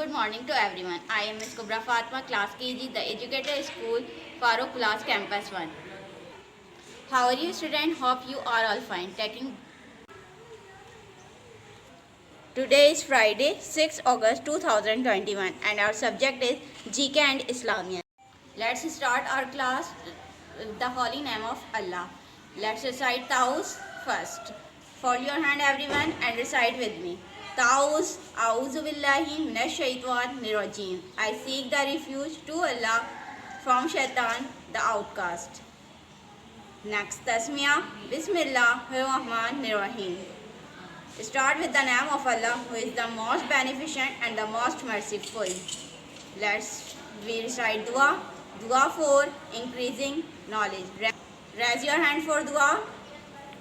good morning to everyone. I am Ms. Kubra Fatma, Class KG, the Educator School, Farooq Class Campus 1. How are you, student? Hope you are all fine. Today is Friday, 6 August 2021 and our subject is GK and Islamiyat. Let's start our class with the holy name of Allah. Let's recite Taus first. Fold your hand everyone and recite with me. Taus, A'udhu Billahi Minash Shaitanir Rajim. I seek the refuge to Allah from Shaitan, the outcast. Next, Tasmiyah, Bismillahirrahmanirrahim. Start with the name of Allah, who is the most beneficent and the most merciful. We recite dua. Dua for increasing knowledge. Raise your hand for dua.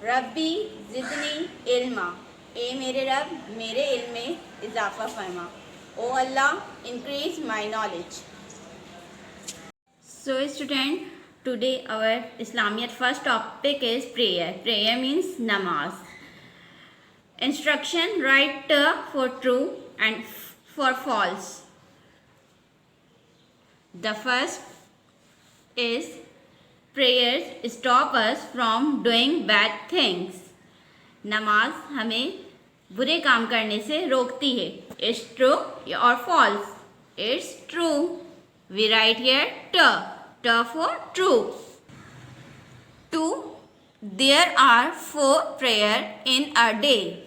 Rabbi zidni ilma. ए मेरे रब मेरे इल्म में इजाफा फरमा. O Allah, increase my knowledge. So student, today our Islamiyat first topic is prayer. Prayer means namaz. Instruction: write t for true and for false. The first is prayers stop us from doing bad things. नमाज हमें बुरे काम करने से रोकती है. It's true or false? It's true. We write here t. T for true. 2. There are 4 prayers in a day.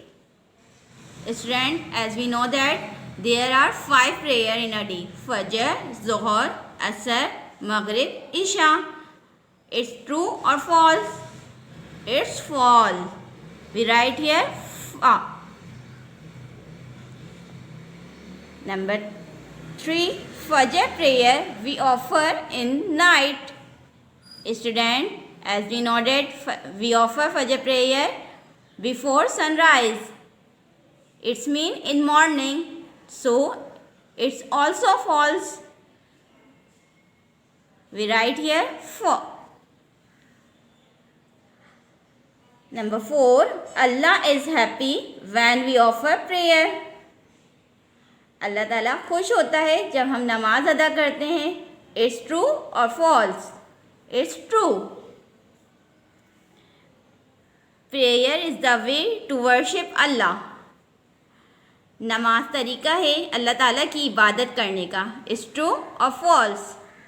Student, as we know that there are 5 prayers in a day. Fajr, Zohar, Asr, Maghrib, Isha. It's true or false? It's false. We write here Number 3. Fajr prayer we offer in night. Student, as we know that we offer Fajr prayer before sunrise. It's mean in morning. So it's also false. We write here 4. Number 4. Allah is happy when we offer prayer. अल्लाह ताला खुश होता है जब हम नमाज अदा करते हैं. It's true or false? It's true. Prayer is the way to worship Allah. नमाज तरीका है अल्लाह ताला की इबादत करने का. It's true or false?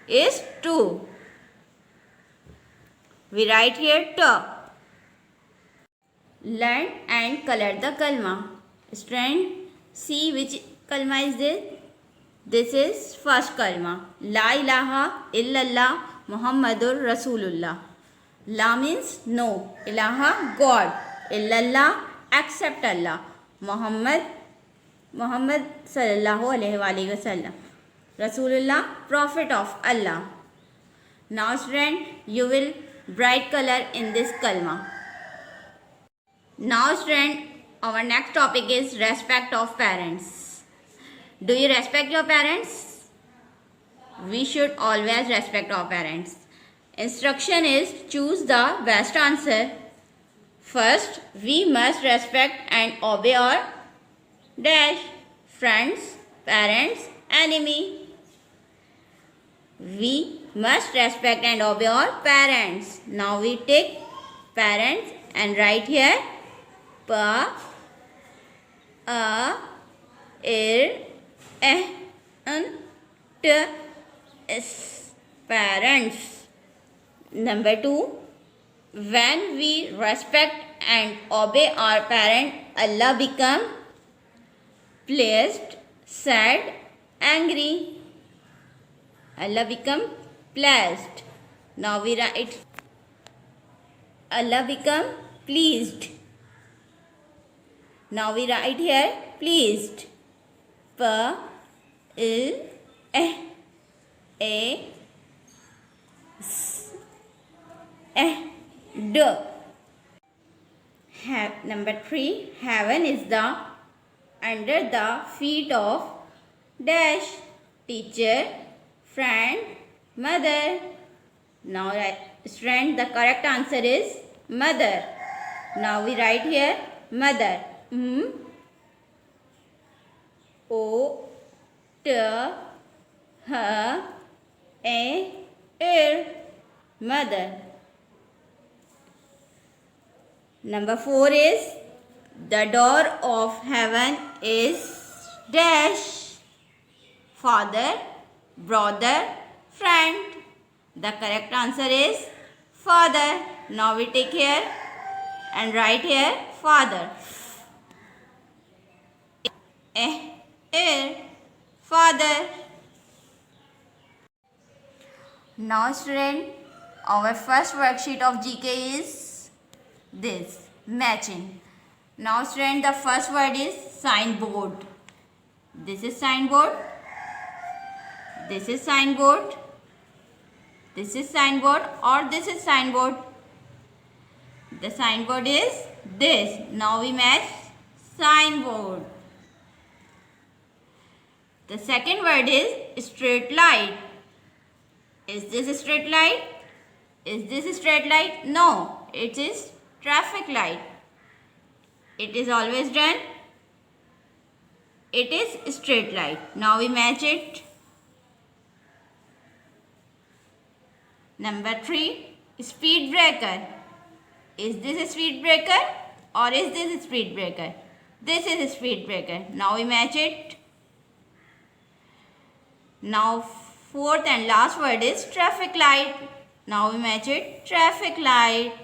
It's true. We write here t. Learn and color the kalma. Student, see which kalma is this. This is first kalma. La ilaha illallah Muhammadur Rasulullah. La means no. Ilaha God. Illallah accept Allah. Muhammad sallallahu alaihi wasallam. Rasulullah prophet of Allah. Now student, you will bright color in this kalma. Now student, our next topic is respect of parents. Do you respect your parents? We should always respect our parents. Instruction is choose the best answer. First, we must respect and obey our dash friends, parents, enemy. We must respect and obey our parents. Now we take parents and write here pa, a, ir, n, t, s. Parents. Number 2. When we respect and obey our parents, Allah become pleased, sad, angry. Allah become pleased. Now we write Allah become pleased. Now we write here pleased. P, L, A, S, D. Number 3. Heaven is the under the feet of dash teacher, friend, mother. Now student, the correct answer is mother. Now we write here mother. O T, H, A, ear, mother. Number 4 is the door of heaven is dash. Father, brother, friend. The correct answer is father. Now we take here and write here father. Here, father. Now student, our first worksheet of GK is this, matching. Now student, the first word is signboard. This is signboard. This is signboard. This is signboard or this is signboard. The signboard is this. Now we match signboard. The second word is straight light. Is this a straight light? Is this a straight light? No, it is traffic light. It is always done. It is straight light. Now we match it. Number 3, speed breaker. Is this a speed breaker or is this a speed breaker? This is a speed breaker. Now we match it. Now fourth and last word is traffic light. Now we match it, traffic light.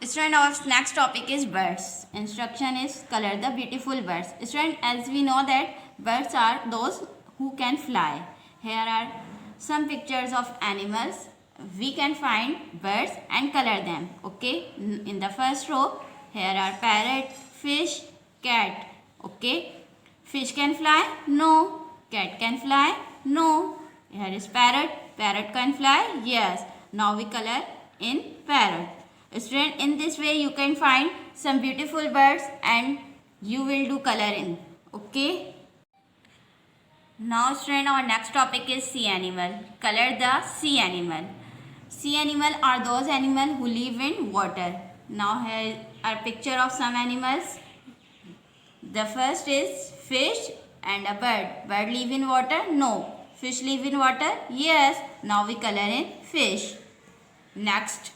Student, our next topic is birds. Instruction is color the beautiful birds. Student, as we know that birds are those who can fly. Here are some pictures of animals. We can find birds and color them. Okay, in the first row, here are parrot, fish, cat. Okay, fish can fly? No. Cat can fly? No. Here is parrot. Parrot can fly? Yes. Now we color in parrot. Student, in this way you can find some beautiful birds and you will do coloring. Okay. Now student, our next topic is sea animal. Color the sea animal. Sea animal are those animals who live in water. Now here are picture of some animals. The first is fish and a bird. Bird live in water? No. Fish live in water? Yes. Now we color in fish. Next,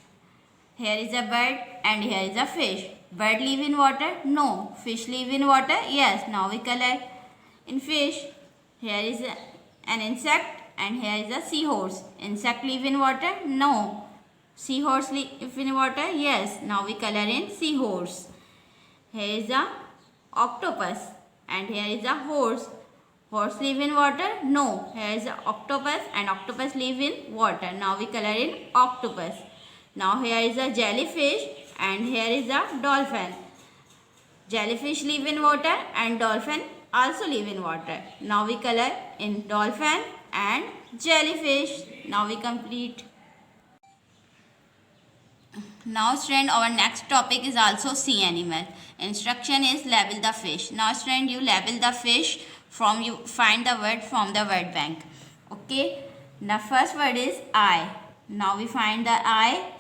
here is a bird and here is a fish. Bird live in water? No. Fish live in water? Yes. Now we color in fish. Here is an insect and here is a seahorse. Insect live in water? No. Seahorse live in water? Yes. Now we color in seahorse. Here is a octopus and here is a horse. Horse live in water? No. Here is a octopus and octopus live in water. Now we color in octopus. Now here is a jellyfish and here is a dolphin. Jellyfish live in water and dolphin also live in water. Now we color in dolphin and jellyfish. Now we complete. Now student, our next topic is also sea animal. Instruction is label the fish. Now student, you label the fish from you find the word from the word bank. Okay. The first word is eye. Now we find the eye.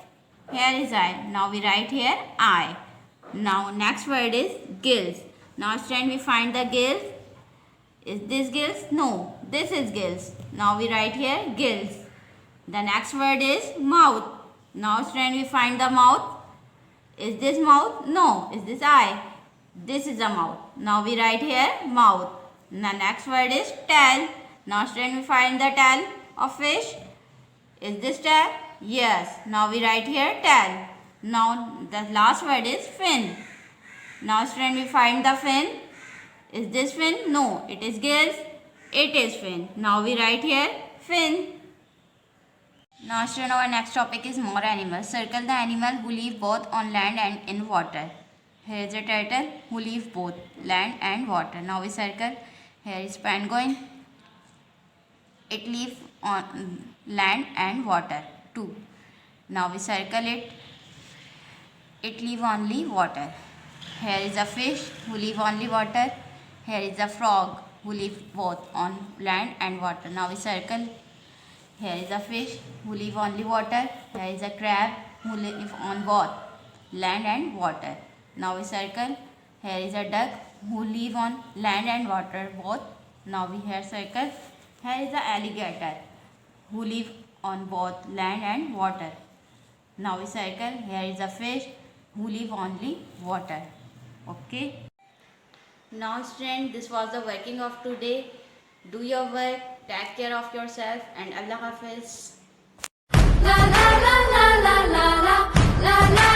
Here is eye. Now we write here eye. Now next word is gills. Now student, we find the gills. Is this gills? No. This is gills. Now we write here gills. The next word is mouth. Now student, we find the mouth. Is this mouth? No. Is this eye? This is a mouth. Now we write here mouth. The next word is tail. Now student, we find the tail of fish. Is this tail? Yes. Now we write here tail. Now the last word is fin. Now student, we find the fin. Is this fin? No. It is gills. It is fin. Now we write here fin. Now student, our next topic is more animals. Circle the animal who live both on land and in water. Here is a turtle who live both land and water. Now we circle. Here is penguin. It live on land and water too. Now we circle it. It live only water. Here is a fish who live only water. Here is a frog who live both on land and water. Now we circle. Here is a fish who live only water. Here is a crab who live on both land and water. Now we circle. Here is a duck who live on land and water both. Now we have circle. Here is the alligator who live on both land and water. Now we circle. Here is a fish who live only water. Okay. Now student, this was the working of today. Do your work, take care of yourself, and Allah Hafiz. La la la la la la la la la